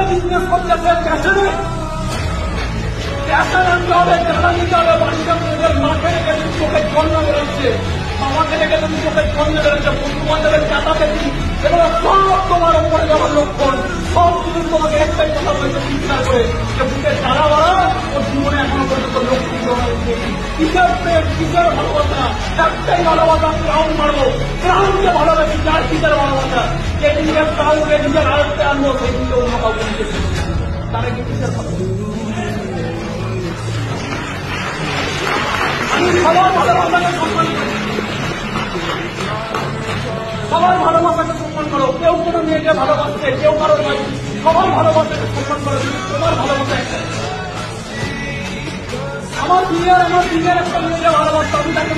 Business করতেছে ক্যাশনে, ক্যাশন আনতে হবে, টাকা নিতে হবে, বাড়িতে মেয়েদের মাঠে রেখে চোখের জন্য বেরোচ্ছে, আমাকে রেখে তুমি চোখের জন্য বেরোচ্ছে, বন্ধু বান্ধবের টাকা পেতি, এগুলো সব তোমার উপরে যাওয়ার লক্ষণ। সব কিছু তোমাকে একটাই কথা বলেছে চিন্তা করে যে বুকের তারা বাড়া ওর জীবনে এখনো পর্যন্ত লক্ষ্মী কিসের প্রেম, কিসের ভালোবাসা, একটাই ভালোবাসা, প্রাণ মারবো, প্রাণকে ভালোবাসি, যার কিসের ভালোবাসা, যে নিজের প্রাণকে নিজের আয়ত্তে আনবো সেই দিকে অন্য কাউকে নিজের তারা কি কিসের ভালোবাসা। আমি সবার ভালোবাসাকে সম্মান করি, সবার ভালোবাসাকে সম্মান করো। কেউ কোনো মেয়েকে ভালোবাসছে, কেউ কারো নয়, সবার ভালোবাসাকে সম্মান করো। তোমার ভালোবাসা একটা, আমার দিনের একটা মেয়েকে ভালোবাসতো, আমি তাকে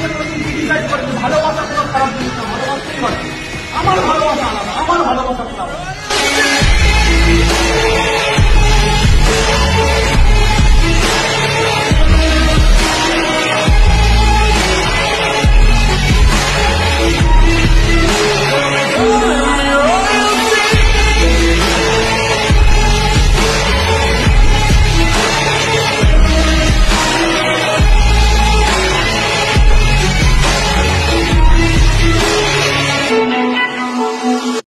ডিসাইড করেছি ভালোবাসা কোনো খারাপ জিনিস না, ভালোবাসতেই পারে। আমার ভালোবাসা আলাদা, আমার ভালোবাসা আলাদা।